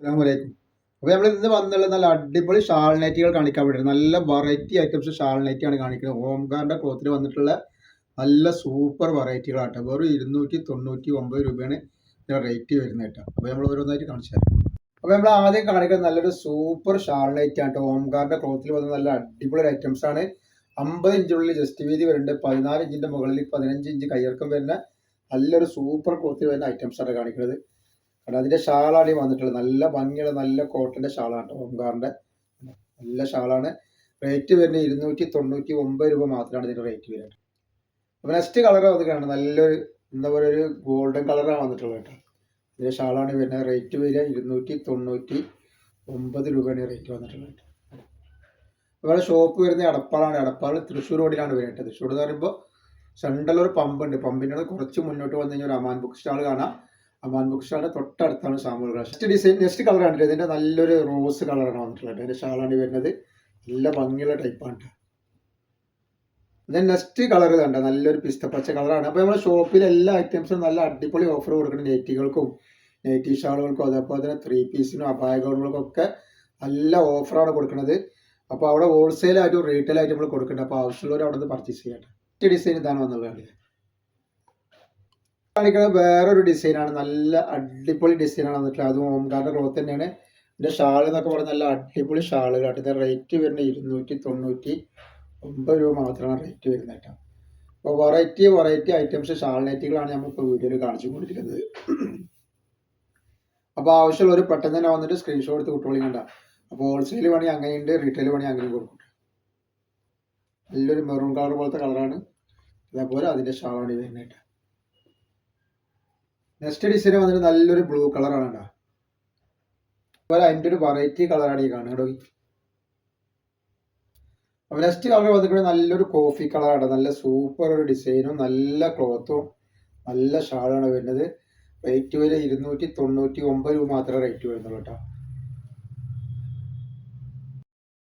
അസ്സലാമലൈക്കും. അപ്പോൾ നമ്മൾ ഇന്ന് വന്നുള്ള നല്ല അടിപൊളി ഷാൾ നൈറ്റികൾ കാണിക്കാൻ വേണ്ടി നല്ല വെറൈറ്റി ഐറ്റംസ് ഷാൾ നൈറ്റിയാണ് കാണിക്കുന്നത്. ഹോംഗാർഡിൻ്റെ ക്ലോത്തിൽ വന്നിട്ടുള്ള നല്ല സൂപ്പർ വെറൈറ്റികളാട്ടോ. വെറും 299 രൂപയാണ് ഇതിൻ്റെ റേറ്റ് വരുന്നത് കേട്ടോ. അപ്പോൾ നമ്മൾ ഓരോന്നായിട്ട് കാണിച്ചു തരാം. അപ്പോൾ നമ്മൾ ആദ്യം കാണിക്കുന്നത് നല്ലൊരു സൂപ്പർ ഷാൾ നൈറ്റ് ആണ് കേട്ടോ. ഹോംഗാർഡിൻ്റെ ക്ലോത്തിൽ വന്ന നല്ല അടിപൊളി ഐറ്റംസ് ആണ്. 50 ഇഞ്ചുള്ളിൽ ജസ്റ്റ് വീതി വരുന്നുണ്ട്. 14 ഇഞ്ചിൻ്റെ മുകളിൽ 15 ഇഞ്ച് കയ്യിറക്കം വരുന്ന നല്ലൊരു സൂപ്പർ ക്ലോത്തിൽ വരുന്ന ഐറ്റംസ് ആണ് കാണിക്കുന്നത്. കാരണം അതിൻ്റെ ഷാളാണ് ഈ വന്നിട്ടുള്ളത്. നല്ല ഭംഗിയുള്ള നല്ല കോട്ടൻ്റെ ഷാളാണ് കേട്ടോ. ഹോംഗാർഡിൻ്റെ നല്ല ഷാളാണ്. റേറ്റ് വരുന്നത് 299 രൂപ മാത്രമാണ് ഇതിൻ്റെ റേറ്റ് വരുന്നത്. അപ്പോൾ നെക്സ്റ്റ് കളർ വന്നിട്ടാണ് നല്ലൊരു എന്താ പറയുക ഒരു ഗോൾഡൻ കളറാണ് വന്നിട്ടുള്ളത് കേട്ടോ. ഇതിൻ്റെ ഷാളാണ് വരുന്നത്. റേറ്റ് വരിക 299 രൂപയാണ് റേറ്റ് വന്നിട്ടുള്ളത്. അതുപോലെ ഷോപ്പ് വരുന്നത് എടപ്പാളാണ്. എടപ്പാൾ തൃശ്ശൂർ റോഡിലാണ് വരുന്നത്. തൃശ്ശൂർ എന്ന് പറയുമ്പോൾ സെൻട്രൽ ഒരു പമ്പുണ്ട്. പമ്പിൻ്റെ കുറച്ച് മുന്നോട്ട് വന്നു കഴിഞ്ഞാൽ ഒരു അമാൻ ബുക്ക് സ്റ്റാൾ കാണാം. അമാൻ ബുക്ക് സ്റ്റാളിൻ്റെ തൊട്ടടുത്താണ് Samuel colour. Next design next colour കണ്ടിട്ട് ഇതിൻ്റെ നല്ലൊരു റോസ് കളറാണ് വന്നിട്ടുള്ളത്. അതിൻ്റെ ഷാളാണ് വരുന്നത്. നല്ല ഭംഗിയുള്ള ടൈപ്പാണ്. then നെക്സ്റ്റ് കളർ കണ്ട നല്ലൊരു പിസ്തപ്പച്ച കളറാണ്. അപ്പോൾ നമ്മുടെ ഷോപ്പിൽ എല്ലാ ഐറ്റംസും നല്ല അടിപൊളി ഓഫർ കൊടുക്കുന്നത്. നെറ്റികൾക്കും നെറ്റി ഷാളുകൾക്കും അതേപോലെ തന്നെ 3 പീസിനും അപായ ഗൗണുകൾക്കും ഒക്കെ നല്ല ഓഫറാണ് കൊടുക്കുന്നത്. അപ്പോൾ അവിടെ ഹോൾസെയിലായിട്ടും റീറ്റെയിൽ ആയിട്ട് നമ്മൾ കൊടുക്കുന്നുണ്ട്. അപ്പോൾ ആവശ്യമുള്ളവർ അവിടെ നിന്ന് പർച്ചേസ് ചെയ്യട്ടെ. നെക്സ്റ്റ് ഡിസൈൻ ഇതാണ് വന്നുള്ളത്. കാണിക്കുന്നത് വേറൊരു ഡിസൈനാണ്. നല്ല അടിപൊളി ഡിസൈനാണ് വന്നിട്ടുള്ളത്. അതും ഹോംഗാർഡിൻ്റെ ക്ലോത്ത് തന്നെയാണ്. ഇതിൻ്റെ ഷാൾ എന്നൊക്കെ പറഞ്ഞാൽ നല്ല അടിപൊളി ഷാളുകളാണ്. ഇതിൻ്റെ റേറ്റ് വരുന്നത് 299 രൂപ മാത്രമാണ് റേറ്റ് വരുന്നത് കേട്ടോ. അപ്പോൾ വെറൈറ്റി ഐറ്റംസ് ഷാൾ നൈറ്റികളാണ് നമ്മളിപ്പോൾ വീഡിയോയിൽ കാണിച്ചു കൊണ്ടിരിക്കുന്നത്. അപ്പോൾ ആവശ്യമുള്ളവർ പെട്ടെന്ന് തന്നെ വന്നിട്ട് സ്ക്രീൻഷോട്ട് എടുത്ത് കുട്ടികളി കണ്ട. അപ്പോൾ ഹോൾസെയിൽ വേണമെങ്കിൽ അങ്ങനെയുണ്ട്, റീറ്റെയിൽ വേണമെങ്കിൽ അങ്ങനെയും കൊടുക്കും. നല്ലൊരു മെറൂൺ കളർ പോലത്തെ കളറാണ്. അതേപോലെ അതിൻ്റെ ഷാളാണ് വരുന്നത് കേട്ടോ. നെക്സ്റ്റ് ഡിസൈൻ വന്നിട്ട് നല്ലൊരു ബ്ലൂ കളറാണ് കേട്ടോ. അതുപോലെ അതിൻ്റെ ഒരു വെറൈറ്റി കളറാണ് ഈ കാണുന്നത് കേട്ടോ. അപ്പോൾ നെക്സ്റ്റ് കളർ വന്നിട്ട് നല്ലൊരു കോഫി കളറാണ്. നല്ല സൂപ്പർ ഒരു ഡിസൈനും നല്ല ക്ലോത്തും നല്ല ഷാളാണ് വരുന്നത്. റേറ്റ് വരെ 299 രൂപ മാത്രമേ റേറ്റ് വരുന്നുള്ളൂ കേട്ടോ.